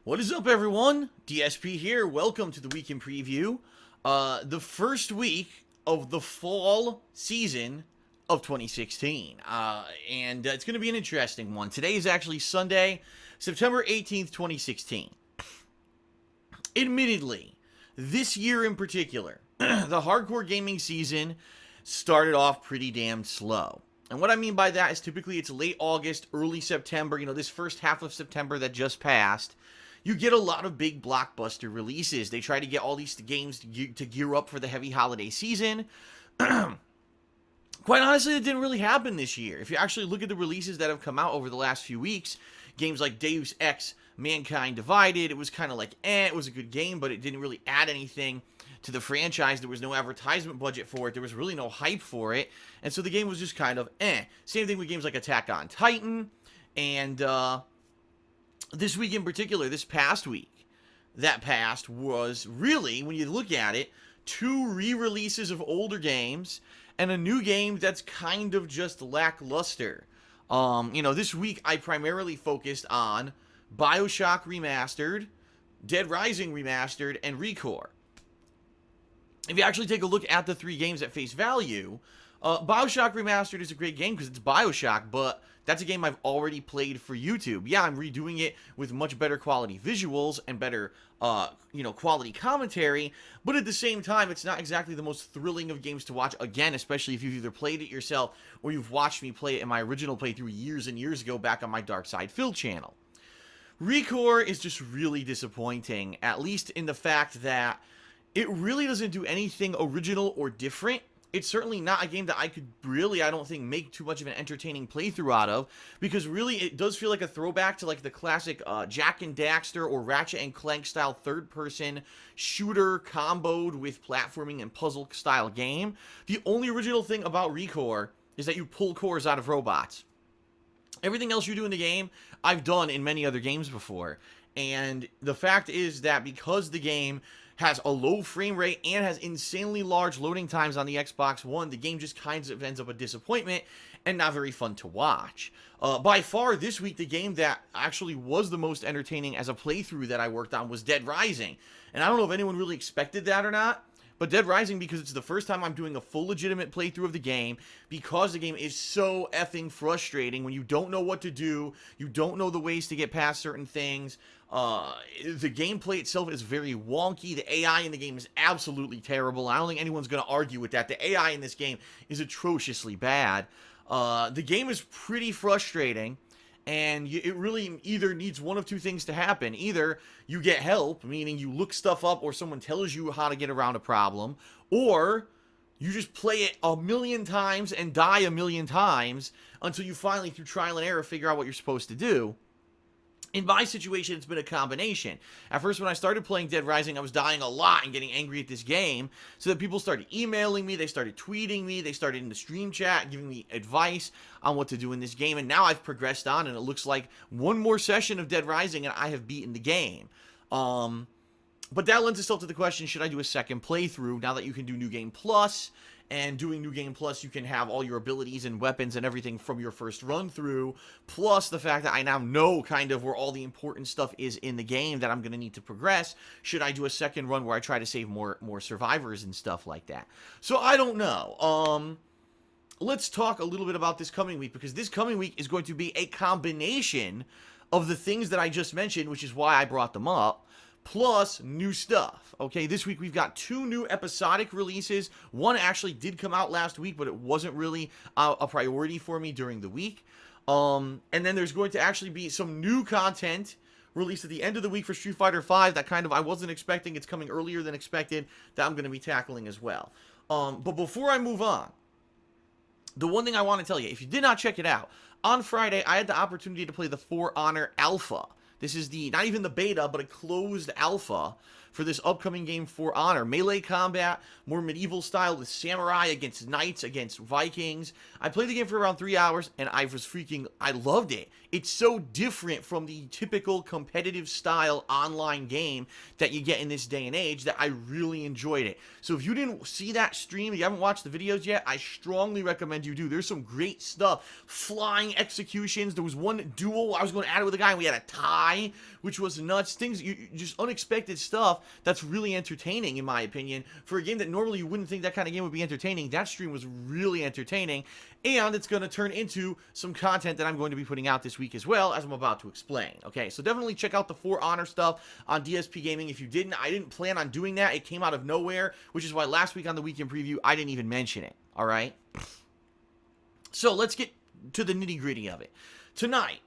What is up, everyone? DSP here. Welcome to the Week in Preview. The first week of the fall season of 2016. And it's going to be an interesting one. Today is actually Sunday, September 18th, 2016. Admittedly, this year in particular, the hardcore gaming season started off pretty damn slow. And what I mean by that is typically it's late August, early September, this first half of September that just passed. You get a lot of big blockbuster releases. They try to get all these games to gear up for the heavy holiday season. Quite honestly, it didn't really happen this year. If you actually look at the releases that have come out over the last few weeks, games like Deus Ex, Mankind Divided, it was kind of like, it was a good game, but it didn't really add anything to the franchise. There was no advertisement budget for it. There was really no hype for it. And so the game was just kind of, Same thing with games like Attack on Titan. And this week in particular, this past week, that passed was really, when you look at it, 2 re-releases of older games and a new game that's kind of just lackluster. This week I primarily focused on Bioshock Remastered, Dead Rising Remastered, and Recore. If you actually take a look at the 3 games at face value, Bioshock Remastered is a great game because it's Bioshock, but that's a game I've already played for YouTube. Yeah, I'm redoing it with much better quality visuals and better, quality commentary, but at the same time, it's not exactly the most thrilling of games to watch again, especially if you've either played it yourself or you've watched me play it in my original playthrough years and years ago back on my Dark Side Phil channel. Recore is just really disappointing, at least in the fact that it really doesn't do anything original or different. It's certainly not a game that I could really, I don't think, make too much of an entertaining playthrough out of, because really it does feel like a throwback to like the classic Jak and Daxter or Ratchet and Clank style third-person shooter comboed with platforming and puzzle style game. The only original thing about Recore is that you pull cores out of robots. Everything else you do in the game, I've done in many other games before. And the fact is that because the game has a low frame rate and has insanely large loading times on the Xbox One, the game just kind of ends up a disappointment and not very fun to watch. By far, this week, the game that actually was the most entertaining as a playthrough that I worked on was Dead Rising. And I don't know if anyone really expected that or not, but Dead Rising, because it's the first time I'm doing a full legitimate playthrough of the game, because the game is so effing frustrating when you don't know what to do, you don't know the ways to get past certain things. The gameplay itself is very wonky. The AI in the game is absolutely terrible. I don't think anyone's going to argue with that. The AI in this game is atrociously bad. The game is pretty frustrating. And it really either needs one of 2 things to happen. Either you get help, meaning you look stuff up or someone tells you how to get around a problem, or you just play it a million times and die a million times until you finally, through trial and error, figure out what you're supposed to do. In my situation, it's been a combination. At first, when I started playing Dead Rising, I was dying a lot and getting angry at this game, so that people started emailing me, they started tweeting me, they started in the stream chat giving me advice on what to do in this game, and now I've progressed on, and it looks like one more session of Dead Rising, and I have beaten the game. But that lends itself to the question, should I do a second playthrough, now that you can do New Game Plus? And doing New Game Plus, you can have all your abilities and weapons and everything from your first run through, plus the fact that I now know kind of where all the important stuff is in the game that I'm going to need to progress. Should I do a second run where I try to save more survivors and stuff like that? So I don't know. Let's talk a little bit about this coming week, because this coming week is going to be a combination of the things that I just mentioned, which is why I brought them up, plus new stuff. Okay, this week we've got 2 new episodic releases. One actually did come out last week, but it wasn't really a priority for me during the week. And then there's going to actually be some new content released at the end of the week for Street Fighter V that kind of I wasn't expecting. It's coming earlier than expected, that I'm going to be tackling as well. But before I move on, the one thing I want to tell you, if you did not check it out, on Friday I had the opportunity to play the For Honor Alpha. This is not even the beta, but a closed alpha for this upcoming game, For Honor. Melee combat, more medieval style with samurai against knights, against Vikings. I played the game for around 3 hours, and I loved it. It's so different from the typical competitive style online game that you get in this day and age that I really enjoyed it. So if you didn't see that stream, you haven't watched the videos yet, I strongly recommend you do. There's some great stuff. Flying executions. There was one duel. I was going at it with a guy, and we had a tie, which was nuts. Things, just unexpected stuff that's really entertaining, in my opinion. For a game that normally you wouldn't think that kind of game would be entertaining, that stream was really entertaining. And it's going to turn into some content that I'm going to be putting out this week as well, as I'm about to explain. Okay, so definitely check out the For Honor stuff on DSP Gaming. If you didn't, I didn't plan on doing that. It came out of nowhere, which is why last week on the weekend preview, I didn't even mention it. All right? So let's get to the nitty-gritty of it. Tonight,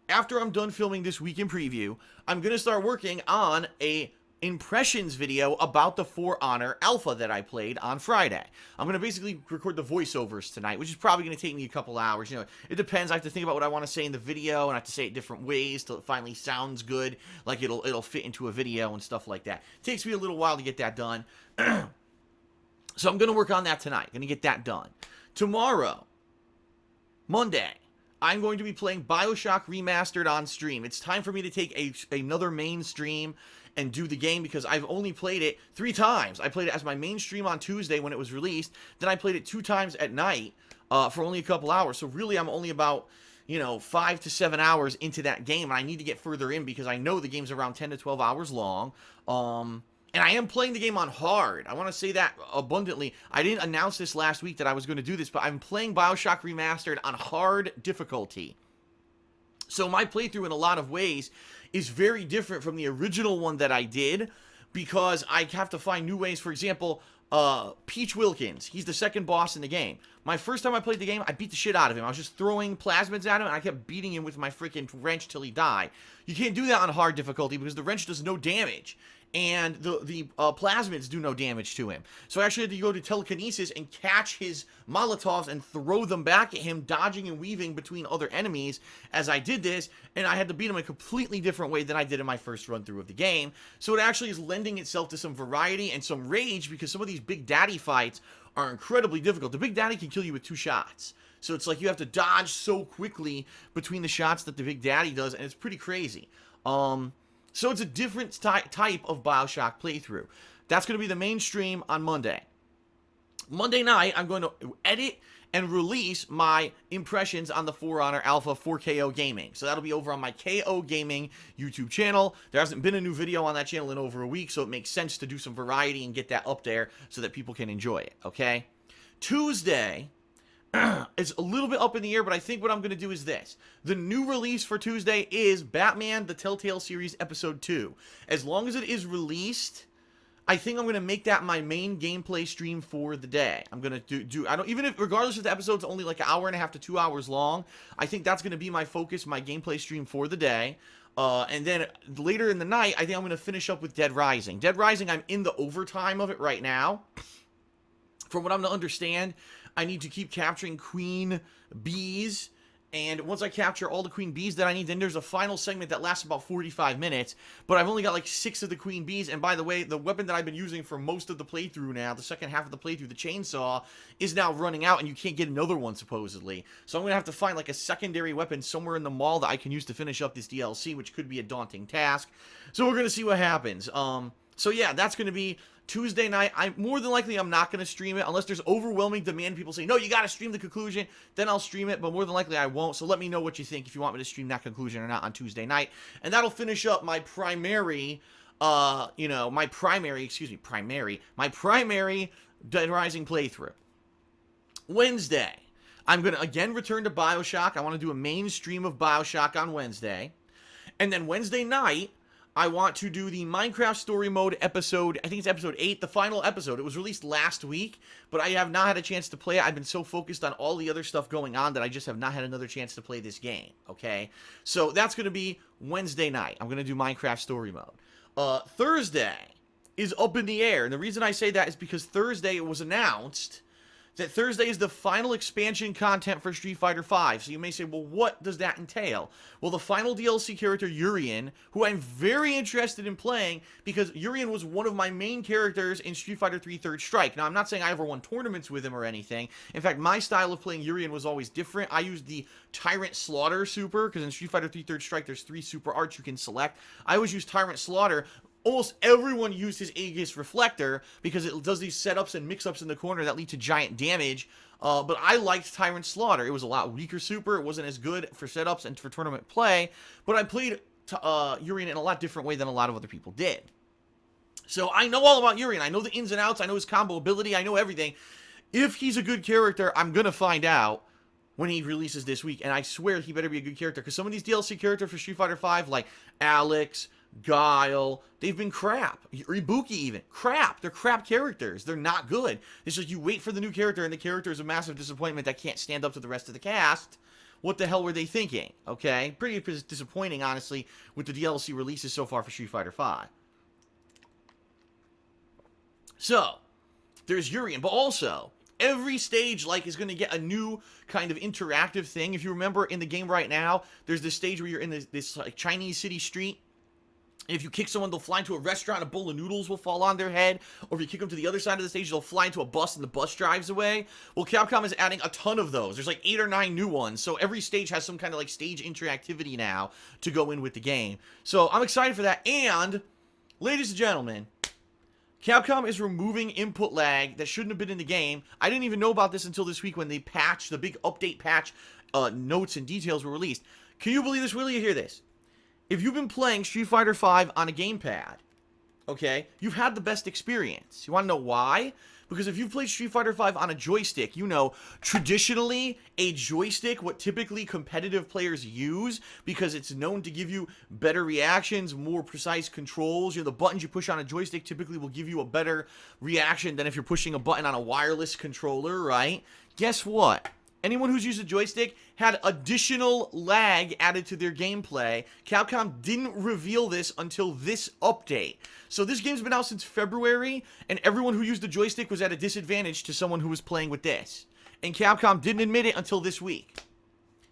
after I'm done filming this weekend preview, I'm going to start working on a impressions video about the For Honor alpha that I played on Friday. I'm going to basically record the voiceovers tonight, which is probably going to take me a couple hours. You know, it depends. I have to think about what I want to say in the video, and I have to say it different ways till it finally sounds good, like it'll fit into a video and stuff like that. It takes me a little while to get that done. So I'm going to work on that tonight. Going to get that done. Tomorrow, Monday, I'm going to be playing Bioshock Remastered on stream. It's time for me to take another main stream and do the game, because I've only played it 3 times. I played it as my main stream on Tuesday when it was released. Then I played it 2 times at night for only a couple hours. So really, I'm only about, 5 to 7 hours into that game. And I need to get further in because I know the game's around 10 to 12 hours long. And I am playing the game on hard. I want to say that abundantly. I didn't announce this last week that I was going to do this, but I'm playing Bioshock Remastered on hard difficulty. So my playthrough in a lot of ways is very different from the original one that I did, because I have to find new ways. For example, Peach Wilkins, he's the second boss in the game. My first time I played the game, I beat the shit out of him. I was just throwing plasmids at him, and I kept beating him with my freaking wrench till he died. You can't do that on hard difficulty because the wrench does no damage, and the plasmids do no damage to him. So I actually had to go to telekinesis and catch his Molotovs and throw them back at him, dodging and weaving between other enemies as I did this, and I had to beat him a completely different way than I did in my first run-through of the game. So it actually is lending itself to some variety and some rage, because some of these Big Daddy fights are incredibly difficult. The Big Daddy can kill you with 2 shots. So it's like you have to dodge so quickly between the shots that the Big Daddy does, and it's pretty crazy. So it's a different type of Bioshock playthrough. That's going to be the main stream on Monday. Monday night, I'm going to edit and release my impressions on the For Honor Alpha for KO Gaming. So that'll be over on my KO Gaming YouTube channel. There hasn't been a new video on that channel in over a week, so it makes sense to do some variety and get that up there so that people can enjoy it, okay? Tuesday, it's a little bit up in the air, but I think what I'm going to do is this. The new release for Tuesday is Batman The Telltale Series Episode 2. As long as it is released, I think I'm going to make that my main gameplay stream for the day. I'm going to even if, regardless if the episode's only like an hour and a half to 2 hours long, I think that's going to be my focus, my gameplay stream for the day. And then later in the night, I think I'm going to finish up with Dead Rising. Dead Rising, I'm in the overtime of it right now. From what I'm to understand, I need to keep capturing queen bees, and once I capture all the queen bees that I need, then there's a final segment that lasts about 45 minutes, but I've only got like 6 of the queen bees, and by the way, the weapon that I've been using for most of the playthrough now, the second half of the playthrough, the chainsaw, is now running out, and you can't get another one, supposedly. So I'm going to have to find like a secondary weapon somewhere in the mall that I can use to finish up this DLC, which could be a daunting task. So we're going to see what happens. So yeah, that's going to be Tuesday night. More than likely, I'm not going to stream it unless there's overwhelming demand. People say, no, you got to stream the conclusion. Then I'll stream it, but more than likely I won't. So let me know what you think if you want me to stream that conclusion or not on Tuesday night. And that'll finish up my primary my primary Dead Rising playthrough. Wednesday, I'm going to again return to Bioshock. I want to do a main stream of Bioshock on Wednesday. And then Wednesday night, I want to do the Minecraft Story Mode episode, I think it's episode 8, the final episode. It was released last week, but I have not had a chance to play it. I've been so focused on all the other stuff going on that I just have not had another chance to play this game, okay? So that's going to be Wednesday night. I'm going to do Minecraft Story Mode. Thursday is up in the air, and the reason I say that is because Thursday it was announced that Thursday is the final expansion content for Street Fighter V. So you may say, well, what does that entail? Well, the final DLC character, Urien, who I'm very interested in playing because Urien was one of my main characters in Street Fighter III Third Strike. Now, I'm not saying I ever won tournaments with him or anything. In fact, my style of playing Urien was always different. I used the Tyrant Slaughter super, because in Street Fighter III Third Strike, there's 3 super arts you can select. I always use Tyrant Slaughter. Almost everyone used his Aegis Reflector because it does these setups and mix-ups in the corner that lead to giant damage. But I liked Tyrant Slaughter. It was a lot weaker super. It wasn't as good for setups and for tournament play. But I played Urien in a lot different way than a lot of other people did. So I know all about Urien. I know the ins and outs. I know his combo ability. I know everything. If he's a good character, I'm going to find out when he releases this week. And I swear he better be a good character. Because some of these DLC characters for Street Fighter V, like Alex, Guile, they've been crap. Ibuki even. Crap. They're crap characters. They're not good. It's just you wait for the new character, and the character is a massive disappointment that can't stand up to the rest of the cast. What the hell were they thinking? Okay? Pretty disappointing, honestly, with the DLC releases so far for Street Fighter V. So, there's Urien, but also, every stage, is going to get a new kind of interactive thing. If you remember, in the game right now, there's this stage where you're in this Chinese city street. If you kick someone, they'll fly into a restaurant, a bowl of noodles will fall on their head. Or if you kick them to the other side of the stage, they'll fly into a bus and the bus drives away. Well, Capcom is adding a ton of those. There's 8 or 9 new ones. So every stage has some kind of stage interactivity now to go in with the game. So I'm excited for that. And, ladies and gentlemen, Capcom is removing input lag that shouldn't have been in the game. I didn't even know about this until this week when the big update patch notes and details were released. Can you believe this? Will you hear this? If you've been playing Street Fighter V on a gamepad, okay, you've had the best experience. You want to know why? Because if you've played Street Fighter V on a joystick, you know, traditionally, a joystick, what typically competitive players use, because it's known to give you better reactions, more precise controls. The buttons you push on a joystick typically will give you a better reaction than if you're pushing a button on a wireless controller, right? Guess what? Anyone who's used a joystick had additional lag added to their gameplay. Capcom didn't reveal this until this update. So this game's been out since February, and everyone who used the joystick was at a disadvantage to someone who was playing with this. And Capcom didn't admit it until this week.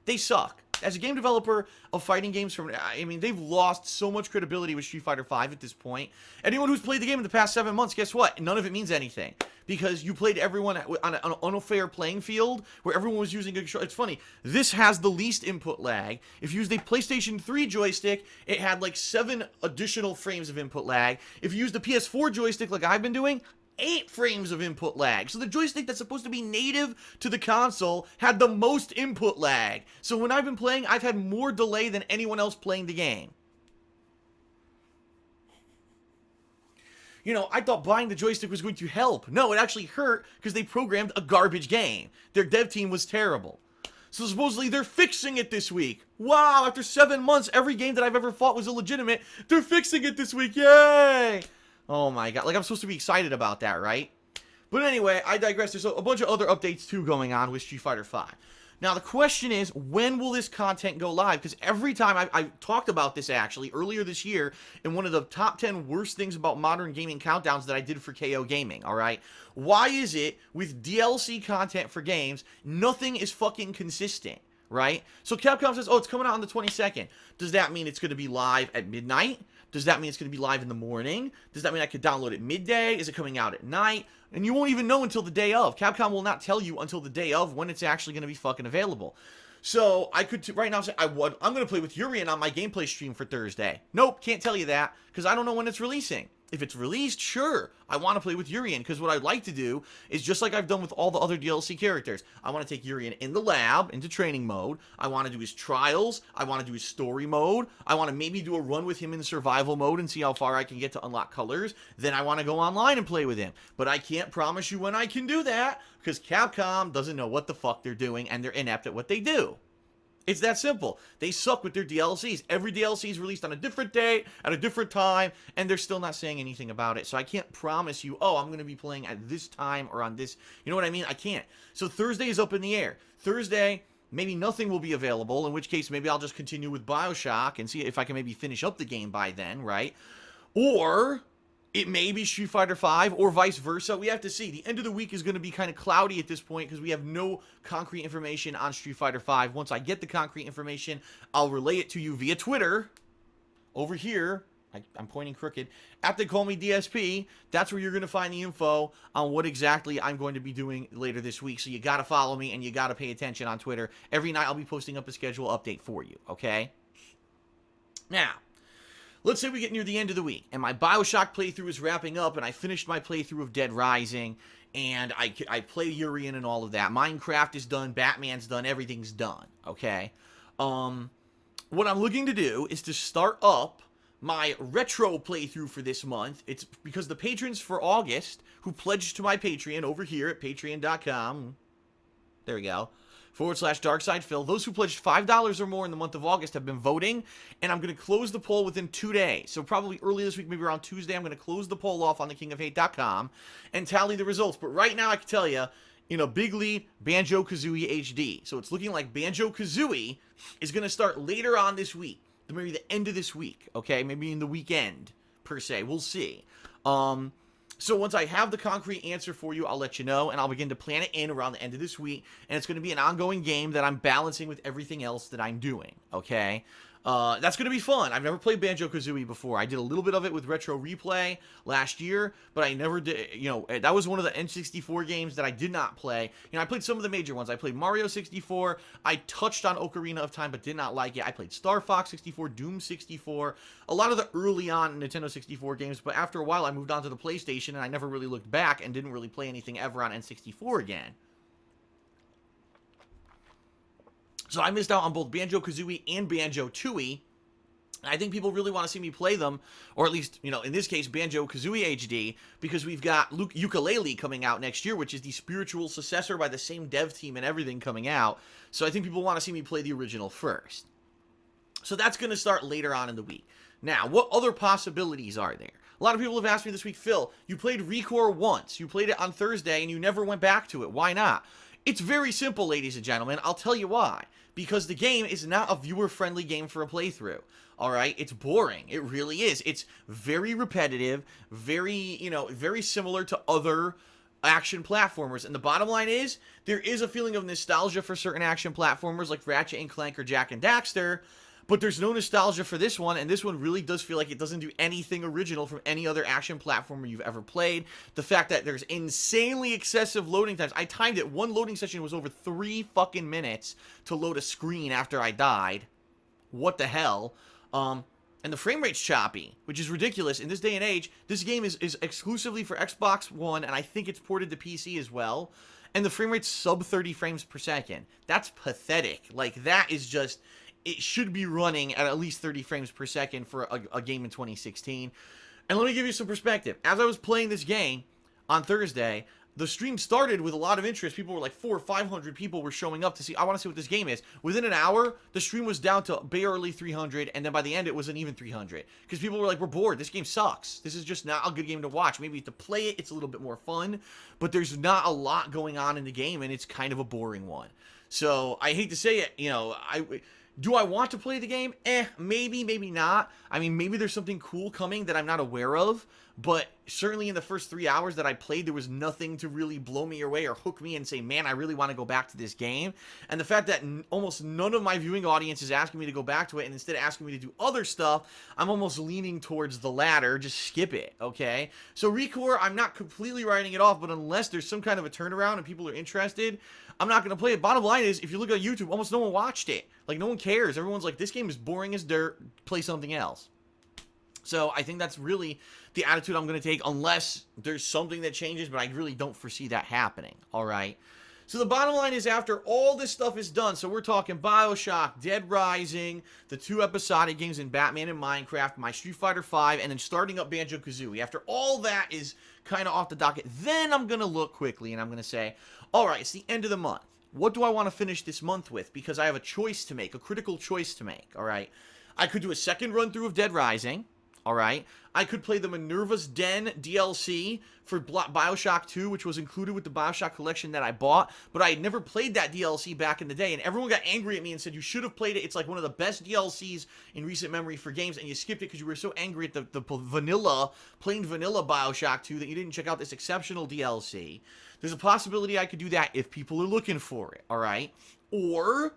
They suck. As a game developer of fighting games, they've lost so much credibility with Street Fighter V at this point. Anyone who's played the game in the past 7 months, guess what? None of it means anything. Because you played everyone on an unfair playing field where everyone was using a control. It's funny. This has the least input lag. If you used a PlayStation 3 joystick, it had 7 additional frames of input lag. If you used the PS4 joystick like I've been doing, 8 frames of input lag. So the joystick that's supposed to be native to the console had the most input lag. So when I've been playing, I've had more delay than anyone else playing the game. I thought buying the joystick was going to help. No, it actually hurt because they programmed a garbage game. Their dev team was terrible. So supposedly they're fixing it this week. Wow, after 7 months, every game that I've ever fought was illegitimate. They're fixing it this week. Yay! Oh my god, I'm supposed to be excited about that, right? But anyway, I digress. There's a bunch of other updates too going on with Street Fighter V. Now the question is, when will this content go live? Because every time I talked about this actually earlier this year in one of the top 10 worst things about modern gaming countdowns that I did for KO Gaming, alright? Why is it with DLC content for games, nothing is fucking consistent? Right? So Capcom says, oh, it's coming out on the 22nd. Does that mean it's going to be live at midnight? Does that mean it's going to be live in the morning? Does that mean I could download it midday? Is it coming out at night? And you won't even know until the day of. Capcom will not tell you until the day of when it's actually going to be fucking available. So I could right now say, I'm going to play with Urien on my gameplay stream for Thursday. Nope, can't tell you that because I don't know when it's releasing. If it's released, sure, I want to play with Urien, because what I'd like to do is just like I've done with all the other DLC characters. I want to take Urien in the lab, into training mode. I want to do his trials. I want to do his story mode. I want to maybe do a run with him in survival mode and see how far I can get to unlock colors. Then I want to go online and play with him. But I can't promise you when I can do that, because Capcom doesn't know what the fuck they're doing, and they're inept at what they do. It's that simple. They suck with their DLCs. Every DLC is released on a different date, at a different time, and they're still not saying anything about it. So I can't promise you, oh, I'm going to be playing at this time or on this. You know what I mean? I can't. So Thursday is up in the air. Thursday, maybe nothing will be available, in which case maybe I'll just continue with Bioshock and see if I can maybe finish up the game by then, right? Or It may be Street Fighter V or vice versa. We have to see. The end of the week is going to be kind of cloudy at this point because we have no concrete information on Street Fighter V. Once I get the concrete information, I'll relay it to you via Twitter. Over here, I'm pointing crooked, at They Call Me DSP. That's where you're going to find the info on what exactly I'm going to be doing later this week. So you got to follow me and you got to pay attention on Twitter. Every night I'll be posting up a schedule update for you, okay? Now, let's say we get near the end of the week, and my Bioshock playthrough is wrapping up, and I finished my playthrough of Dead Rising, and I play Urien and all of that. Minecraft is done, Batman's done, everything's done, okay? What I'm looking to do is to start up my retro playthrough for this month. It's because the patrons for August, who pledged to my Patreon over here at patreon.com, there we go, /DarksidePhil. Those who pledged $5 or more in the month of August have been voting, and I'm going to close the poll within 2 days. So probably early this week, maybe around Tuesday, I'm going to close the poll off on thekingofhate.com and tally the results. But right now, I can tell you, in a big lead, Banjo-Kazooie HD. So it's looking like Banjo-Kazooie is going to start later on this week, maybe the end of this week, okay? Maybe in the weekend, per se. We'll see. So once I have the concrete answer for you, I'll let you know, and I'll begin to plan it in around the end of this week, and it's going to be an ongoing game that I'm balancing with everything else that I'm doing, okay? That's going to be fun. I've never played Banjo-Kazooie before. I did a little bit of it with Retro Replay last year, but I never did, that was one of the N64 games that I did not play. I played some of the major ones. I played Mario 64. I touched on Ocarina of Time, but did not like it. I played Star Fox 64, Doom 64, a lot of the early on Nintendo 64 games, but after a while I moved on to the PlayStation, and I never really looked back and didn't really play anything ever on N64 again. So I missed out on both Banjo-Kazooie and Banjo-Tooie. I think people really want to see me play them, or at least, in this case, Banjo-Kazooie HD, because we've got Ukulele coming out next year, which is the spiritual successor by the same dev team and everything coming out. So I think people want to see me play the original first. So that's going to start later on in the week. Now, what other possibilities are there? A lot of people have asked me this week, Phil, you played ReCore once. You played it on Thursday, and you never went back to it. Why not? It's very simple, ladies and gentlemen. I'll tell you why. Because the game is not a viewer-friendly game for a playthrough. Alright? It's boring. It really is. It's very repetitive, very similar to other action platformers. And the bottom line is, there is a feeling of nostalgia for certain action platformers like Ratchet and Clank or Jak and Daxter, but there's no nostalgia for this one, and this one really does feel like it doesn't do anything original from any other action platformer you've ever played. The fact that there's insanely excessive loading times. I timed it. One loading session was over 3 fucking minutes to load a screen after I died. What the hell? And the frame rate's choppy, which is ridiculous. In this day and age, this game is exclusively for Xbox One, and I think it's ported to PC as well. And the frame rate's sub 30 frames per second. That's pathetic. Like, that is just... It should be running at least 30 frames per second for a game in 2016. And let me give you some perspective. As I was playing this game on Thursday, the stream started with a lot of interest. People were like 400 or 500 people were showing up to see, I want to see what this game is. Within an hour, the stream was down to barely 300, and then by the end, it wasn't even 300. Because people were like, we're bored. This game sucks. This is just not a good game to watch. Maybe to play it, it's a little bit more fun, but there's not a lot going on in the game, and it's kind of a boring one. So, I hate to say it, do I want to play the game? Maybe, maybe not. I mean, maybe there's something cool coming that I'm not aware of, but certainly in the first 3 hours that I played, there was nothing to really blow me away or hook me and say, man, I really want to go back to this game. And the fact that almost none of my viewing audience is asking me to go back to it, and instead of asking me to do other stuff, I'm almost leaning towards the latter. Just skip it, okay? So ReCore, I'm not completely writing it off, but unless there's some kind of a turnaround and people are interested, I'm not going to play it. Bottom line is, if you look at YouTube, almost no one watched it. Like, no one cares. Everyone's like, this game is boring as dirt. Play something else. So, I think that's really the attitude I'm going to take, unless there's something that changes, but I really don't foresee that happening. Alright? So, the bottom line is, after all this stuff is done, so we're talking Bioshock, Dead Rising, the 2 episodic games in Batman and Minecraft, my Street Fighter V, and then starting up Banjo-Kazooie. After all that is kind of off the docket, then I'm going to look quickly, and I'm going to say, alright, it's the end of the month. What do I want to finish this month with? Because I have a choice to make, a critical choice to make, alright? I could do a second run-through of Dead Rising, All right. I could play the Minerva's Den DLC for Bioshock 2, which was included with the Bioshock collection that I bought, but I had never played that DLC back in the day, and everyone got angry at me and said, you should have played it. It's like one of the best DLCs in recent memory for games, and you skipped it because you were so angry at the plain vanilla Bioshock 2 that you didn't check out this exceptional DLC. There's a possibility I could do that if people are looking for it, all right? Or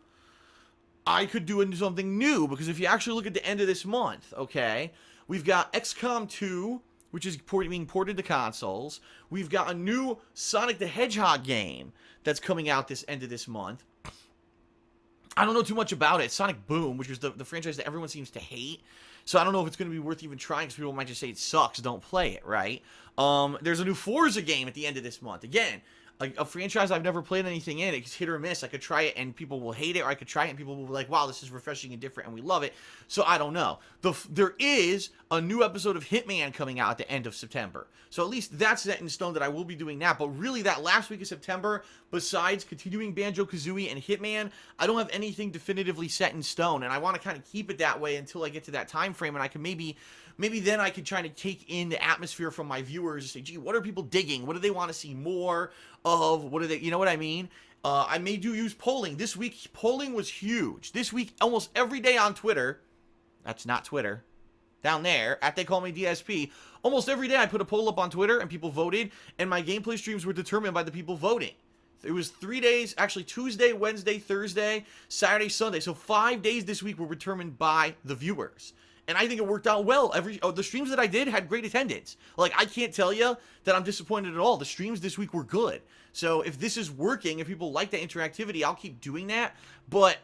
I could do something new, because if you actually look at the end of this month, okay, we've got XCOM 2, which is being ported to consoles. We've got a new Sonic the Hedgehog game that's coming out this end of this month. I don't know too much about it. Sonic Boom, which is the franchise that everyone seems to hate. So I don't know if it's going to be worth even trying, because people might just say it sucks, don't play it, right? There's a new Forza game at the end of this month. Again, a franchise I've never played anything in. It's hit or miss. I could try it and people will hate it, or I could try it and people will be like, wow, this is refreshing and different and we love it. So I don't know. There is a new episode of Hitman coming out at the end of September. So at least that's set in stone that I will be doing that. But really, that last week of September, besides continuing Banjo-Kazooie and Hitman, I don't have anything definitively set in stone. And I want to kind of keep it that way until I get to that time frame, and I can maybe then I could try to take in the atmosphere from my viewers and say, gee, what are people digging? What do they want to see more of? What are they, you know what I mean? I may use polling. This week, polling was huge. This week, almost every day on Twitter, that's not Twitter, down there, at They Call Me DSP, almost every day I put a poll up on Twitter and people voted, and my gameplay streams were determined by the people voting. It was 3 days, actually Tuesday, Wednesday, Thursday, Saturday, Sunday. So 5 days this week were determined by the viewers. And I think it worked out well. The streams that I did had great attendance. Like, I can't tell you that I'm disappointed at all. The streams this week were good. So if this is working, if people like that interactivity, I'll keep doing that. But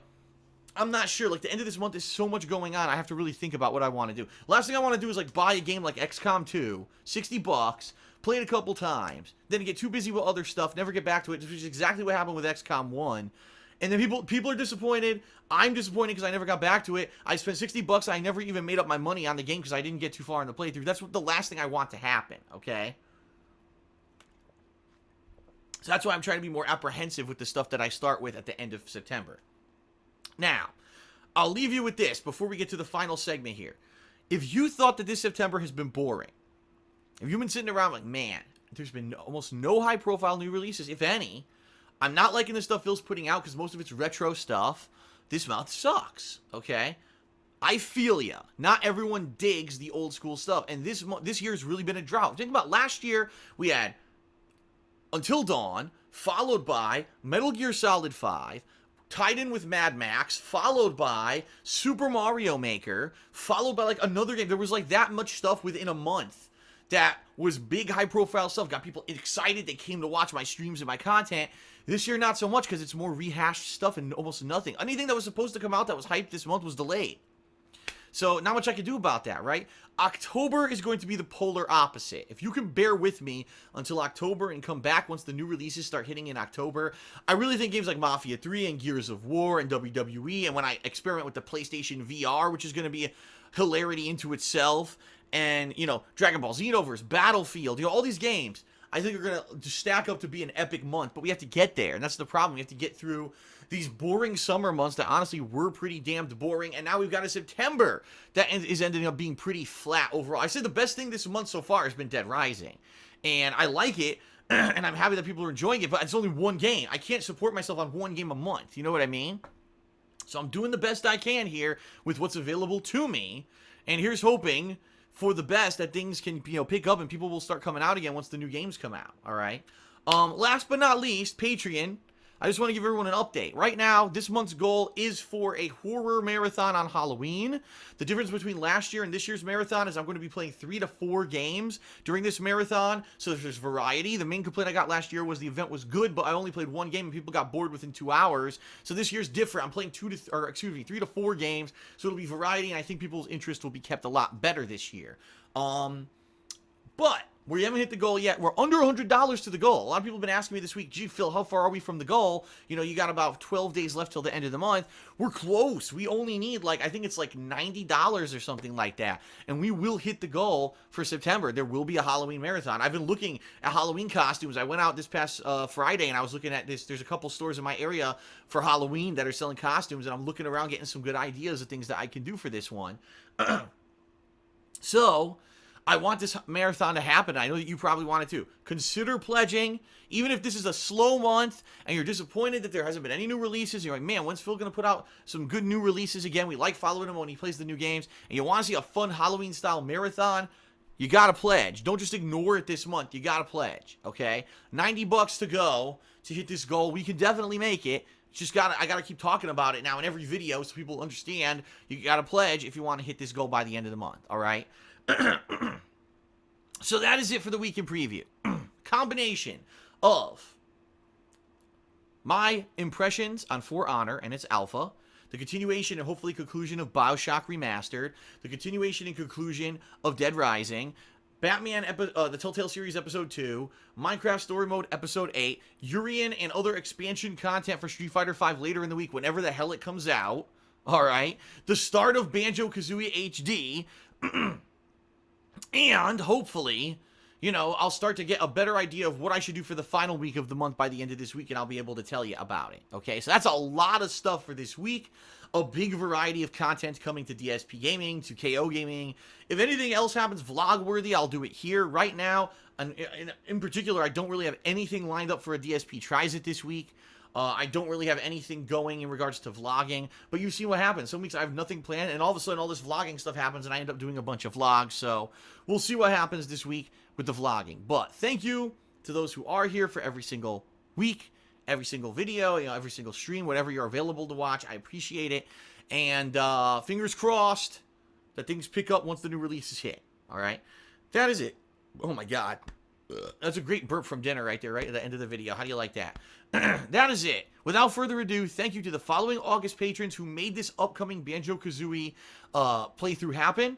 I'm not sure. Like, the end of this month is so much going on. I have to really think about what I want to do. Last thing I want to do is, like, buy a game like XCOM 2, $60, play it a couple times, then get too busy with other stuff, never get back to it, which is exactly what happened with XCOM 1. And then people are disappointed. I'm disappointed because I never got back to it. I spent $60. I never even made up my money on the game because I didn't get too far in the playthrough. That's the last thing I want to happen, okay? So that's why I'm trying to be more apprehensive with the stuff that I start with at the end of September. Now, I'll leave you with this before we get to the final segment here. If you thought that this September has been boring, if you've been sitting around like, man, there's been almost no high-profile new releases, if any, I'm not liking the stuff Phil's putting out because most of it's retro stuff, this month sucks, okay? I feel ya. Not everyone digs the old school stuff, and this year's really been a drought. Think about last year, we had Until Dawn, followed by Metal Gear Solid 5, tied in with Mad Max, followed by Super Mario Maker, followed by like another game. There was like that much stuff within a month that was big, high-profile stuff. Got people excited. They came to watch my streams and my content. This year, not so much, because it's more rehashed stuff and almost nothing. Anything that was supposed to come out that was hyped this month was delayed. So, not much I can do about that, right? October is going to be the polar opposite. If you can bear with me until October and come back once the new releases start hitting in October, I really think games like Mafia 3 and Gears of War and WWE, and when I experiment with the PlayStation VR, which is going to be a hilarity into itself, and, you know, Dragon Ball Xenoverse, Battlefield, you know, all these games, I think are going to stack up to be an epic month, but we have to get there, and that's the problem. We have to get through these boring summer months that honestly were pretty damned boring, and now we've got a September that is ending up being pretty flat overall. I said the best thing this month so far has been Dead Rising, and I like it, and I'm happy that people are enjoying it, but it's only one game. I can't support myself on one game a month, you know what I mean? So I'm doing the best I can here with what's available to me, and here's hoping for the best that things can, you know, pick up and people will start coming out again once the new games come out, all right? Last but not least, Patreon. I just want to give everyone an update. Right now, this month's goal is for a horror marathon on Halloween. The difference between last year and this year's marathon is I'm going to be playing 3 to 4 games during this marathon, so there's variety. The main complaint I got last year was the event was good, but I only played 1 game and people got bored within 2 hours. So this year's different. I'm playing 3 to 4 games, so it'll be variety, and I think people's interest will be kept a lot better this year. But we haven't hit the goal yet. We're under $100 to the goal. A lot of people have been asking me this week, gee, Phil, how far are we from the goal? You know, you got about 12 days left till the end of the month. We're close. We only need, like, I think it's like $90 or something like that. And we will hit the goal for September. There will be a Halloween marathon. I've been looking at Halloween costumes. I went out this past Friday, and I was looking at this. There's a couple stores in my area for Halloween that are selling costumes, and I'm looking around getting some good ideas of things that I can do for this one. So, I want this marathon to happen. I know that you probably want it too. Consider pledging, even if this is a slow month and you're disappointed that there hasn't been any new releases. You're like, man, when's Phil going to put out some good new releases again? We like following him when he plays the new games. And you want to see a fun Halloween-style marathon? You got to pledge. Don't just ignore it this month. You got to pledge, okay? $90 to go to hit this goal. We can definitely make it. I gotta keep talking about it now in every video so people understand you gotta pledge if you want to hit this goal by the end of the month, alright? So that is it for the week in preview. Combination of my impressions on For Honor and its alpha, the continuation and hopefully conclusion of Bioshock Remastered, the continuation and conclusion of Dead Rising, Batman, the Telltale series episode 2, Minecraft Story Mode episode 8, Urien and other expansion content for Street Fighter V later in the week, whenever the hell it comes out. Alright. The start of Banjo-Kazooie HD. And hopefully, I'll start to get a better idea of what I should do for the final week of the month by the end of this week, and I'll be able to tell you about it. Okay, so that's a lot of stuff for this week. A big variety of content coming to DSP Gaming, to KO Gaming. If anything else happens vlog-worthy, I'll do it here right now. And in particular, I don't really have anything lined up for a DSP Tries It this week. I don't really have anything going in regards to vlogging, but you see what happens. Some weeks I have nothing planned, and all of a sudden all this vlogging stuff happens, and I end up doing a bunch of vlogs, so we'll see what happens this week with the vlogging. But thank you to those who are here for every single week, every single video, every single stream, whatever you're available to watch. I appreciate it, and fingers crossed that things pick up once the new releases hit, all right? That is it. Oh, my God. That's a great burp from dinner right there, right at the end of the video. How do you like that? That is it. Without further ado, thank you to the following August patrons who made this upcoming Banjo-Kazooie playthrough happen.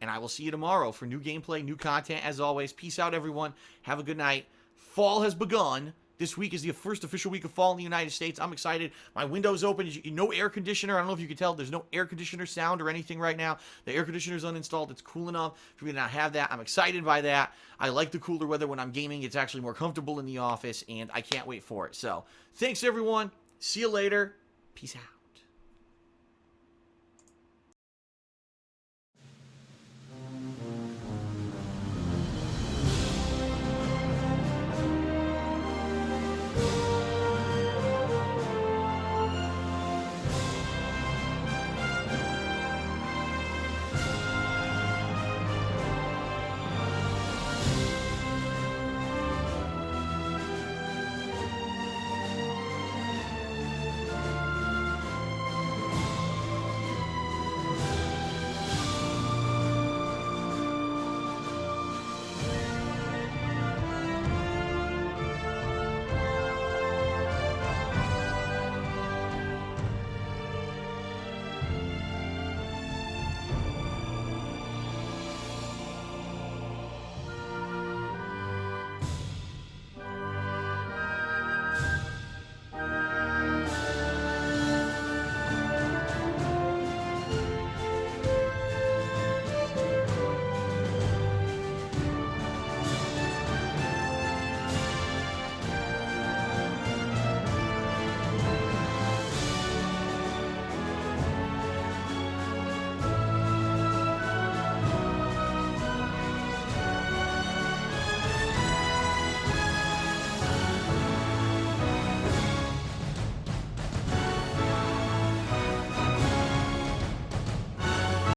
And I will see you tomorrow for new gameplay, new content. As always, peace out, everyone. Have a good night. Fall has begun. This week is the first official week of fall in the United States. I'm excited. My window's open. No air conditioner. I don't know if you can tell. There's no air conditioner sound or anything right now. The air conditioner's uninstalled. It's cool enough for me to not have that. I'm excited by that. I like the cooler weather when I'm gaming. It's actually more comfortable in the office, and I can't wait for it. So, thanks, everyone. See you later. Peace out.